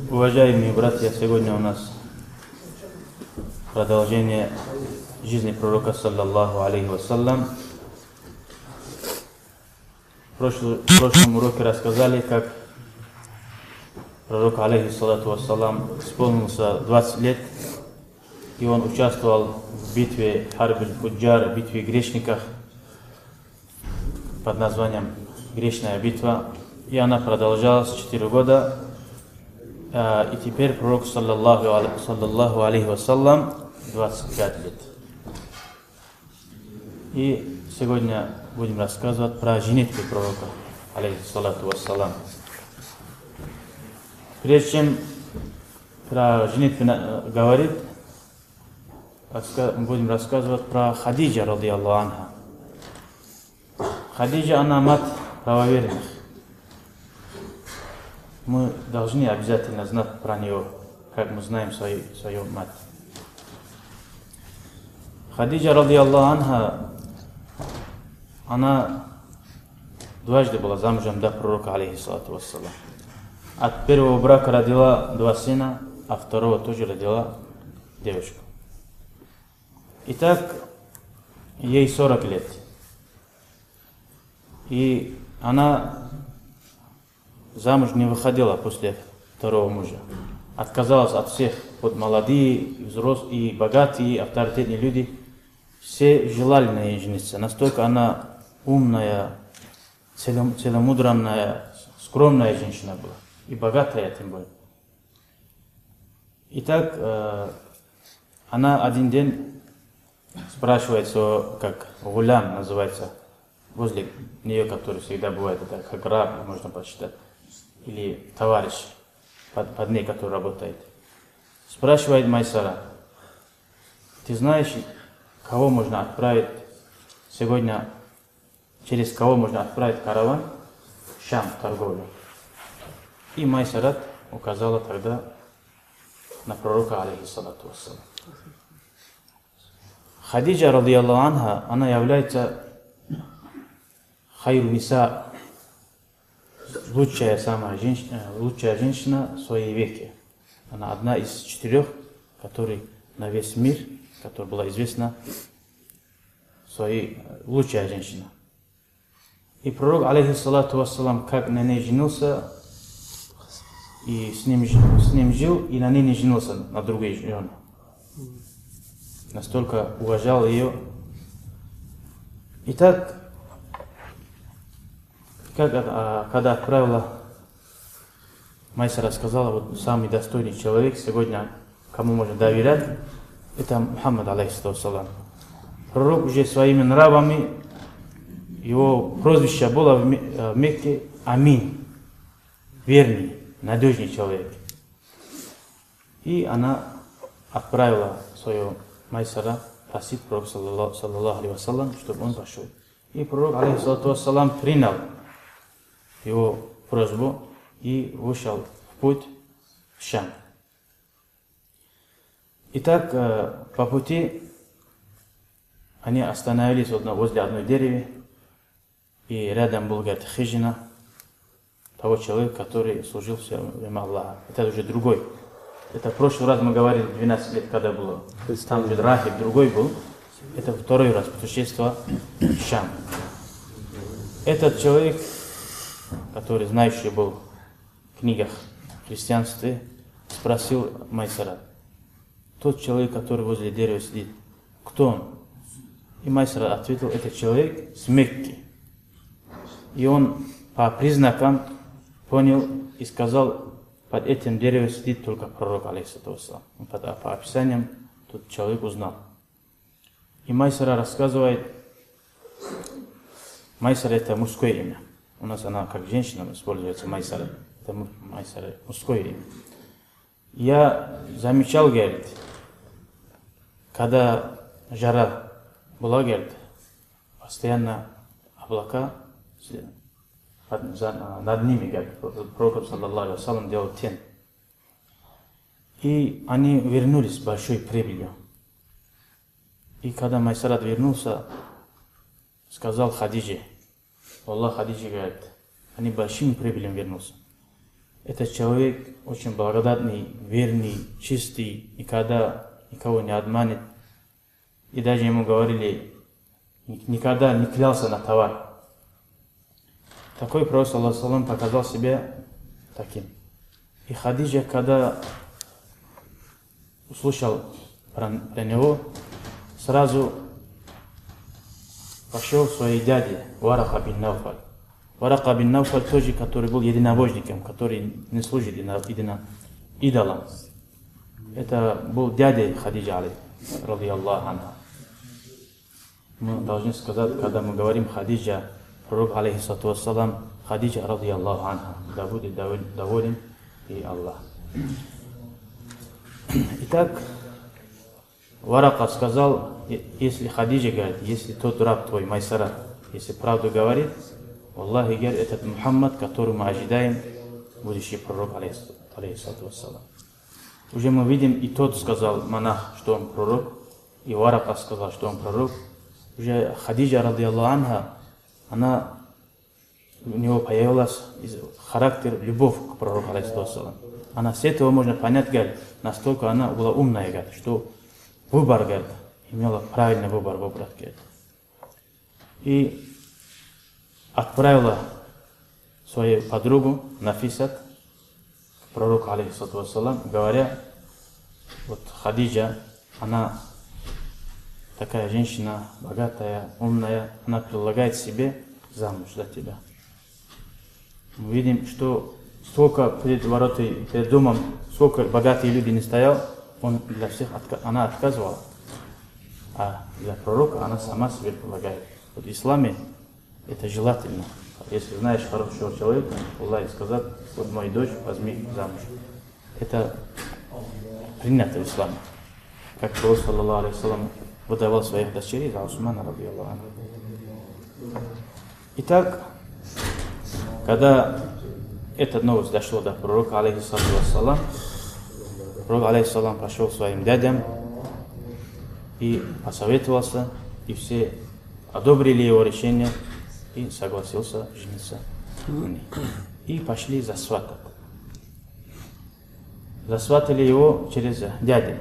Уважаемые братья, сегодня у нас продолжение жизни пророка, саллаллаху алейхи вассалям. В прошлом уроке рассказали, как пророк, алейхиссалату вассалам, исполнился 20 лет, и он участвовал в битве Харб-аль-Фуджар, битве грешников, под названием «Грешная битва», и она продолжалась 4 года. И теперь пророк, саллаллаху алейхи вассалям, 25 лет. И сегодня будем рассказывать про женитьбу пророка, алейхиссалату вассалам. Прежде чем про женитьбу говорить, будем рассказывать про Хадиджа, радийаллаху анха. Хадиджа, она мать правоверных. Мы должны обязательно знать про нее, как мы знаем свою мать. Хадиджа, радийаллаху анха, она дважды была замужем до пророка, алейхиссалату вассалам. От первого брака родила 2 сына, а второго тоже родила девочку. Итак, ей 40 лет. И она замуж не выходила после второго мужа. Отказалась от всех. Вот молодые, взрослые, и богатые, авторитетные люди. Все желали на ней жениться. Настолько она умная, целомудренная, скромная женщина была. И богатая тем более. Итак, она один день спрашивает, как гулям называется, возле нее, который всегда бывает, это как раб, можно посчитать, или товарищ под ней, который работает. Спрашивает Майсара: ты знаешь, кого можно отправить сегодня, через кого можно отправить караван в Шам, торговлю? И Майсарат указала тогда на пророка, алейхиссалату вассалам. Хадиджа, радийаллаху анха, она является хайру ниса, лучшая женщина в своей веке. Она одна из 4, которые на весь мир, которая была известна, лучшая женщина. И пророк, алейхиссалату вассалам, как на ней женился, и с ним жил, и на ней не женился на другой жене. Настолько уважал ее. Итак, когда отправила, Майсара сказала, вот самый достойный человек сегодня, кому можно доверять, это Мухаммад, алейхиссалам. Пророк уже своими нравами, его прозвище было в Мекке Амин, верный, надежный человек. И она отправила свою Майсара просить пророка, саллаллаху алейхи вассалам, чтобы он пошел. И пророк, алейхиссалату вассалам, принял его просьбу и вышел в путь в Шам. Итак, по пути они остановились возле одной деревни, и рядом был, говорит, хижина того человека, который служил все время Аллаха. Это уже другой. Это в прошлый раз мы говорили, 12 лет, когда было. Там же Рахиб другой был. Это второй раз путешествие в Шам. Этот человек, который знающий был в книгах христианства, спросил Майсара: тот человек, который возле дерева сидит, кто он? И Майсара ответил: это человек с Мекки. И он по признакам понял и сказал: под этим деревом сидит только пророк, алейхиссалам. По описаниям тот человек узнал. И Майсара рассказывает, Майсара — это мужское имя. У нас она как женщина используется, Майсара. Это Майсара, мужское имя. Я замечал, говорит, когда жара была, говорит, постоянно облака над ними, говорит, пророк, саллаллаху алейхи вассалам, делал тень. И они вернулись с большой прибылью. И когда Майсарат вернулся, сказал Хадиджи: Аллах, Хадиджи, говорит, они большим прибылью вернулся. этот человек очень благодатный, верный, чистый, никогда никого не обманет. И даже ему говорили, никогда не клялся на товар. Такой пророк, саллаллаху алейхи, показал себя таким. И Хадиджа, когда услышал про него, сразу пошел к своей дяде Варака бин Науфаль. Варака бин Науфаль тоже, который был единобожником, который не служит идолам. Это был дядя Хадиджа, ради Аллаху анха. Мы должны сказать, когда мы говорим Хадиджа, пророк, алейхиссалату вассалам, Хадиджа, ради Аллаху анха, да будет доволен и Аллах. Итак, Варака сказал, если Хадиджа говорит, если тот раб твой, Майсара, если правду говорит, Аллахи говорит, этот Мухаммад, которого мы ожидаем, будущий пророк, алейхиссалату вассалам. Уже мы видим, и тот сказал, монах, что он пророк, и Варака сказал, что он пророк. Уже Хадиджа, ради Аллаху анха, у него появилась характер, любовь к пророку, алейхиссалам. Она с этого можно понять, говорит, настолько она была умная, говорит, что выбор, говорит, имела правильный выбор выбрать, говорит. И отправила свою подругу Нафисат к пророку, алейхиссалам, говоря, вот Хадиджа, она такая женщина, богатая, умная, она предлагает себе замуж за тебя. Мы видим, что сколько перед воротами, перед домом, сколько богатые люди не стоял, он для всех она отказывала. А для пророка она сама себе предлагает. Вот в исламе это желательно. Если знаешь хорошего человека, Аллах сказать, вот мою дочь возьми замуж. Это принято в исламе. Как пророк, саллаллаху алейхи вассалям, выдавал своих дочерей за Усмана, ради Аллаху анху. Итак, когда эта новость дошла до пророка, алейхиссалату вассалам, пророк, алейхиссалам, пошел к своим дядям и посоветовался, и все одобрили его решение и согласился жениться на ней. И пошли засватать. Засватали его через дядю.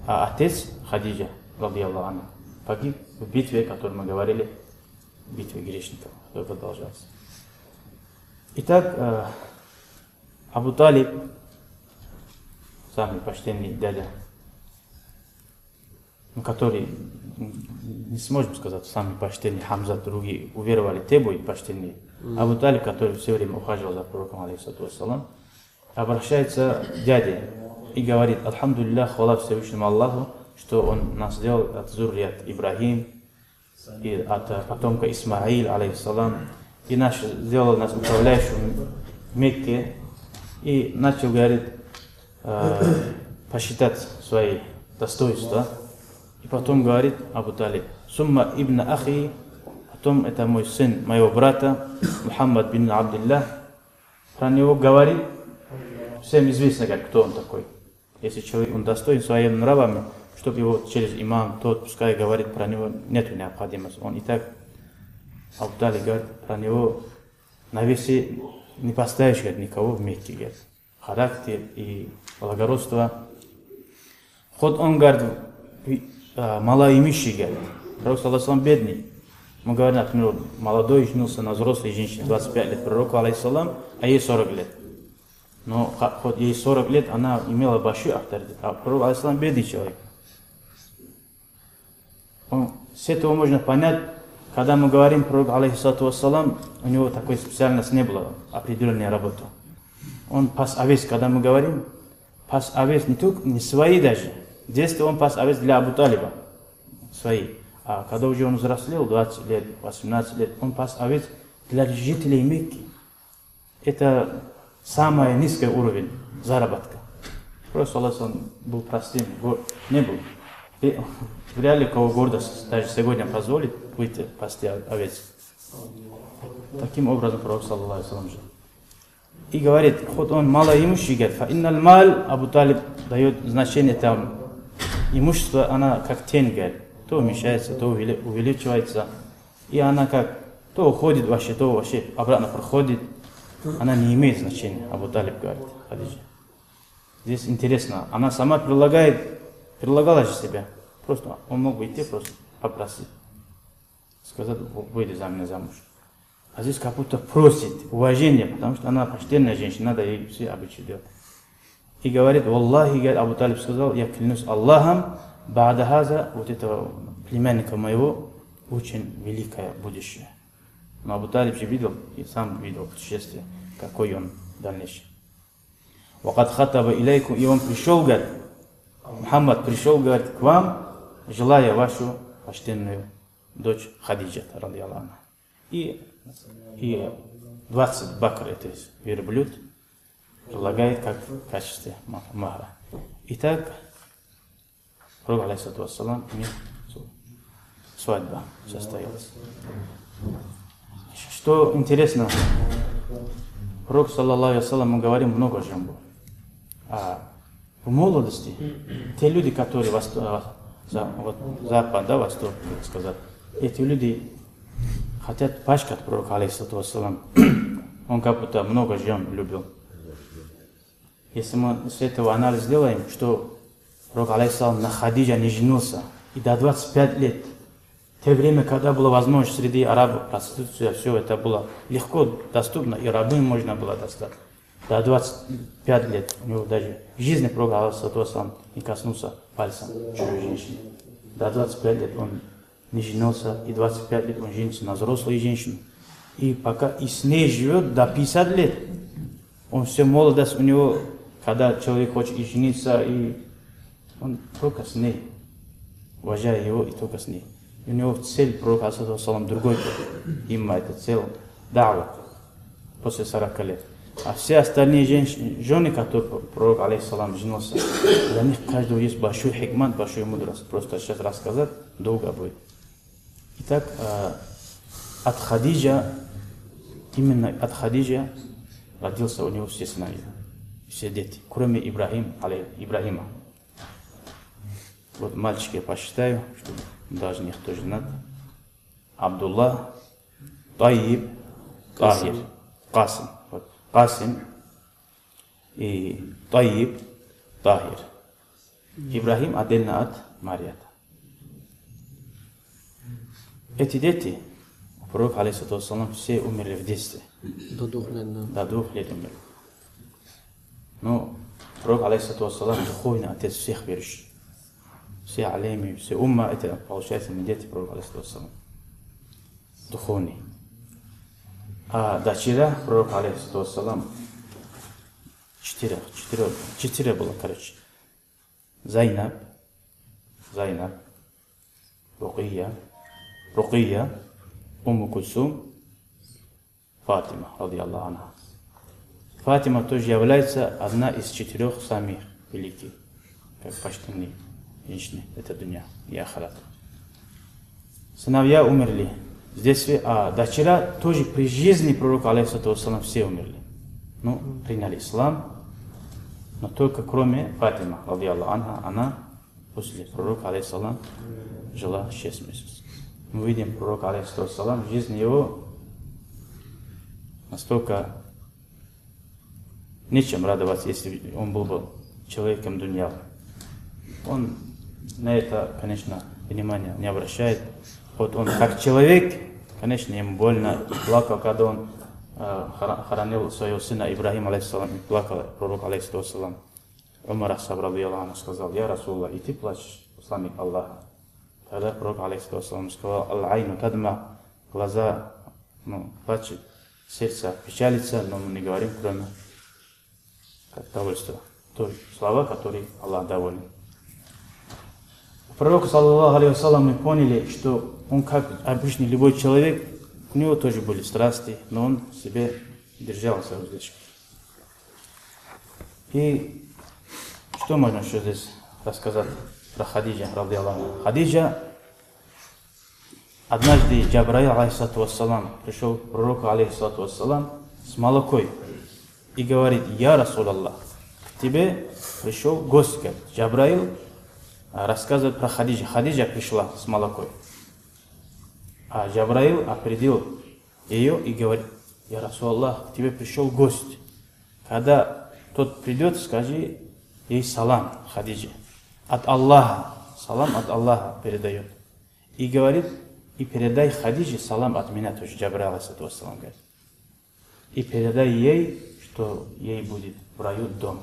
А отец Хадиджа, ради Аллаху анха, погиб в битве, о которой мы говорили, битве грешников, которая продолжалась. Итак, Абу Талиб, самый почтенный дядя, который, не сможем сказать, самый почтенный, Хамза, другие уверовали, те будут почтенные. Абу Талиб, который все время ухаживал за пророком, алейхиссалату вассалам, обращается к дяде и говорит: Альхамдулиллах, хвала Всевышнему Аллаху, что он нас сделал от зуррият Ибрахим и от потомка Исмаил, алейхиссалам, и сделал нас управляющим в Мекке, и начал, говорит, посчитать свои достоинства. И потом говорит Абу Талиб: Сумма ибн Ахи, потом это мой сын, моего брата, Мухаммад бин Абдиллах. Про него говорит, всем известно, кто он такой. Если человек, он достоин своими нравами, чтобы его через имам, тот пускай говорит про него, нет необходимости. Он и так, Абу Талиб говорит, про него на весе не поставишь, говорит, никого в Мекке, говорит. Характер и благородство. Хоть он, говорит, малоимущий, говорит. Пророк, саллаллаху алейхи, бедный. Мы говорим, например, молодой женился на взрослой женщине, 25 лет, пророку, алейхиссалам, а ей 40 лет. Но хоть ей 40 лет, она имела большой авторитет, а пророк, алейхиссалам, бедный человек. С этого можно понять, когда мы говорим, пророк, алейхиссалату вассалам, у него такой специальности не было, определенная работа. Он пас овец, когда мы говорим, пас овец не только, не свои даже. В детстве он пас овец для Абу Талиба, свои. А когда уже он взрослел, 20 лет, 18 лет, он пас овец для жителей Мекки. Это самый низкий уровень заработка. Просто Аллах был простым, не был. И вряд ли кого гордость даже сегодня позволит выйти пасти овец. Таким образом пророк, саллаллаху алейхи ва саллям, жил. И говорит, хоть он малоимущий, говорит, фаинналь маль, Абу Талиб дает значение там, имущество, она как тень, говорит, то уменьшается, то увеличивается, и она как, то уходит вообще, то вообще обратно проходит. она не имеет значения, Абу Талиб говорит Хадиджа. Здесь интересно, она сама предлагала же себя. Просто он мог бы идти, просто попросить. Сказать, выйди за меня замуж. А здесь как будто просит уважение, потому что она почтенная женщина, надо ей все обычаи делать. И говорит, Валлахи, Абу Талиб сказал, я клянусь Аллахом, ба'дахаза, вот этого племянника моего, очень великое будущее. Но Абу Талиб же видел, и сам видел путешествие, какой он дальнейший. Вакад хатаба илейку, и он пришел, говорит, Мухаммад пришел, говорит, к вам, желая вашу почтенную дочь Хадиджа, ради Аллаха. И 20 бакр, это есть верблюд, предлагает как в качестве махра. Итак, пророк, алейхиссалату вассалам, у них свадьба состоялась. Что интересно, пророк, саллаллаху алейхи вассалам, мы говорим, много жен было. А в молодости те люди, которые запад, да, восток, так сказать, эти люди хотят пачкать пророка, алейхиссалату вассалам. Он как будто много жен любил. Если мы с этого анализ сделаем, что пророк, алейхиссалам, на Хадиджа не женился, и до 25 лет, в то время, когда была возможность среди арабов проституция, все это было легко доступно, и рабы можно было достать. До 25 лет у него даже в жизни пророка, алейхиссалату вассалам, не коснулся пальцем чужой женщины. До 25 лет он не женился, и 25 лет он женится на взрослой женщине. И пока и с ней живет до 50 лет. Он все молодость у него, когда человек хочет и жениться, и он только с ней, уважая его, и только с ней. И у него цель пророка, алейхиссалам, другой, имма это цель дa'ва после 40 лет. А все остальные жены, которые пророк, алейхиссалам, женился, для них каждого есть большой хикмат, большой мудрость. Просто сейчас рассказать долго будет. Итак, от Хадиджа, именно от Хадиджа родился у него все сыновья, все дети, кроме Ибрахима. Вот мальчики я посчитаю, чтобы даже них тоже знать. Абдулла, Таиб, Тахир, Касим. Вот, Касим и Таиб, Тахир. Ибрахим отдельно от Марията. Эти дети, пророк, алейхиссалату вассалам, все умерли в детстве. До 2 лет, да. До 2 лет умерли. Но пророк, алейхиссалату вассалам, духовный отец всех верующих. Все алейми, все умма, это получается не дети пророка, алейхиссалату вассалам. Духовный. А дочеря пророка, алейхиссалату вассалам, 4 было, короче. Зайнаб, Рукия, Умму Кульсум, Фатима, ради Аллаху анха. Фатима тоже является одна из 4 самых великих, как почтенные женщины, это дуня и ахират. Сыновья умерли в детстве, а дочеря тоже при жизни пророка, алейхиссалату вассалам, все умерли. Ну, приняли ислам, но только кроме Фатима, ради Аллаху анха, она после пророка, алейхиссалам, жила 6 месяцев. Мы видим пророка, алейхиссалам, в жизни его настолько нечем радоваться, если он был бы человеком дунья. Он на это, конечно, внимания не обращает. Вот он как человек, конечно, ему больно и плакал, когда он хоронил своего сына Ибрахима, алейхиссалам, и плакал пророк, алейхиссалам. Умар Асхаб, радийаллаху анху, сказал: «Я Расулаллах, и ты плачешь, посланник Аллаха». Тогда пророк, алейхиссалам, сказал: «Аль-айну тадма», глаза плачут, сердце печалится, но мы не говорим, кроме как довольства. То слова, которые Аллах доволен. Пророк, саллаллаху алейхи вассалам, мы поняли, что он как обычный любой человек, у него тоже были страсти, но он себе держался в узлечке. И что можно еще здесь рассказать про Хадиджа, радийаллаху анха? Хадиджа, однажды Джабраил, алейхиссалату вассалам, пришел к пророку, алейхиссалату вассалам, с молокой и говорит: «Я Расулаллах, к тебе пришел гость». Джабраил рассказывает про Хадиджа. Хадиджа пришла с молокой, а Джабраил опередил ее и говорит: я Расулаллах, к тебе пришел гость. Когда тот придет, скажи ей салам, Хадиджа. От Аллаха, салам от Аллаха передает. И говорит, и передай Хадиджи салам от меня, тоже Джабраил алейхиссалам говорит. И передай ей, что ей будет в раю дом.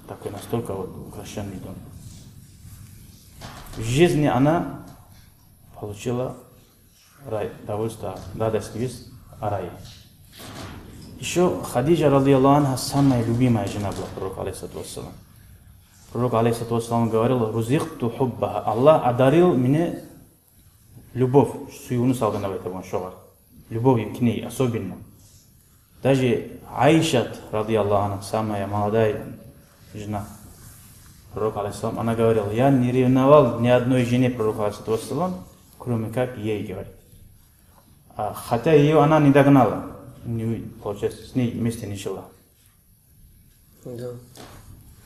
Такой настолько вот украшенный дом. В жизни она получила рай, довольство, радость весь о рае. Еще Хадиджа, радийаллаху анха, самая любимая жена была пророка, алейхиссалам. Пророк, алейхиссалам, говорил, «Рузикту хуббаха». Аллах одарил мне любовь, суюну салгана в этом шоғар. Любовью к ней особенно. Даже Аиша, радийаллаху анха, самая молодая жена пророка, алейхиссалам, она говорила, я не ревновал ни одной жене пророка, алейхиссалам, кроме как ей, говорит. Хотя ее она не догнала, получается, с ней вместе не жила. Да.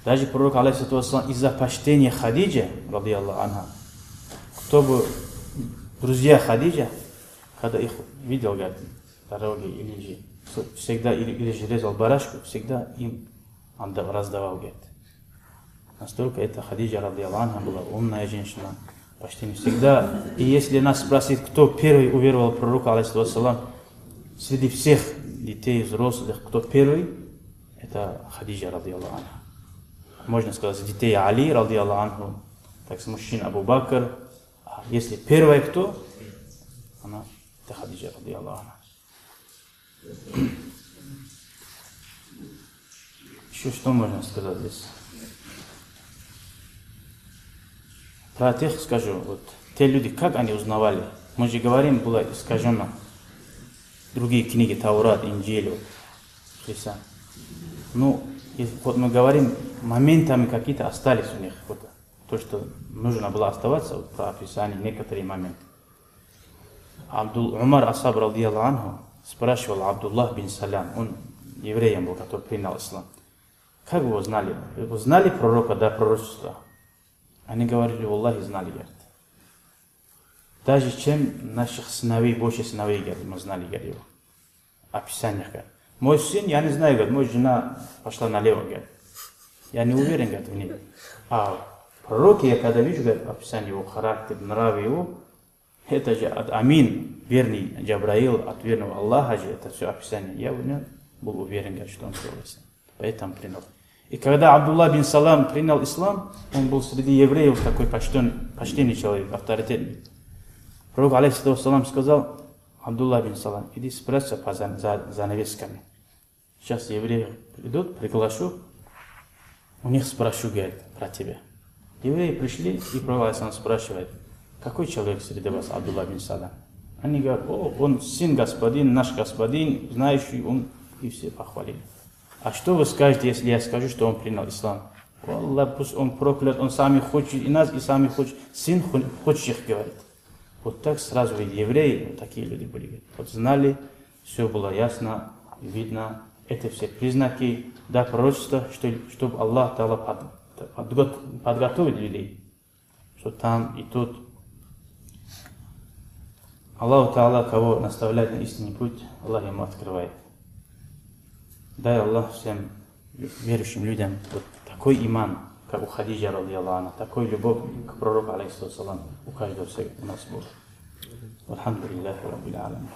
Даже пророк, алейхиссалам, из-за почтения Хадиджа, радийаллаху анха, кто бы друзья Хадиджа, когда их видел, говорит, дороги или же всегда, или же резал барашку, всегда им раздавал, говорит. Настолько это Хадиджа, радийаллаху анха, была умная женщина, почти не всегда. И если нас спросить, кто первый уверовал в пророка, алейхиссалам, среди всех детей, взрослых, кто первый, это Хадиджа, радийаллаху анха. Можно сказать, детей Али, радийаллаху анху, так с мужчин Абу Бакр. А если первая кто, она, это Хадиджа, радийаллаху анха. Еще что можно сказать здесь? Про тех скажу, вот те люди, как они узнавали? Мы же говорим, было искажено. Другие книги, Таурат, Инджиль, Христа. Ну, вот мы говорим, моментами какие-то остались у них. Вот, то, что нужно было оставаться, вот, про описание некоторые моменты. Умар Асаб, радийаллаху анху, спрашивал Абдуллах бин Салям, он евреем был, который принял ислам. Как вы узнали? Вы знали пророка до пророчества? Они говорили, Аллахи, знали, говорит. Даже чем наших сыновей, больше сыновей, говорит, мы знали, говорит, его. Описаниях, говорит. Мой сын, я не знаю, говорит, моя жена пошла налево, говорит. Я не уверен, говорит, в ней. А пророк, я когда вижу, говорит, описание его, характер, нравы его, это же от Амин, верный Джабраил, от верного Аллаха же, это все описание. Я в нем был уверен, говорит, что он пророк. Поэтому принял. И когда Абдуллах бин Салам принял ислам, он был среди евреев такой почтенный человек, авторитетный. Пророк, алейхиссалам, сказал, Абдуллах бин Салам, иди спрячься по занавесками. Сейчас евреи придут, приглашу, у них спрошу, говорит, про тебя. Евреи пришли, и пророк, алейхиссалам, спрашивает, какой человек среди вас Абдуллах бин Салам? Они говорят, о, он сын господин, наш господин, знающий, он, и все похвалили. А что вы скажете, если я скажу, что он принял ислам? Аллах, пусть он проклят, он сами хочет и нас, и сами хочет. Сын хочет их, говорит. Вот так сразу евреи, вот такие люди были. Вот знали, все было ясно, видно. Это все признаки до пророчества, чтобы Аллах подготовил людей. Что там и тут. Аллаху Та'ала, кого наставляет на истинный путь, Аллах ему открывает. Дай Аллах всем верующим людям вот такой иман, как у Хадиджа, радийаллаху анха, такой любовь к пророку, алейхиссалам, у каждого у нас будет. Алхамдулиллахи раббил аламин.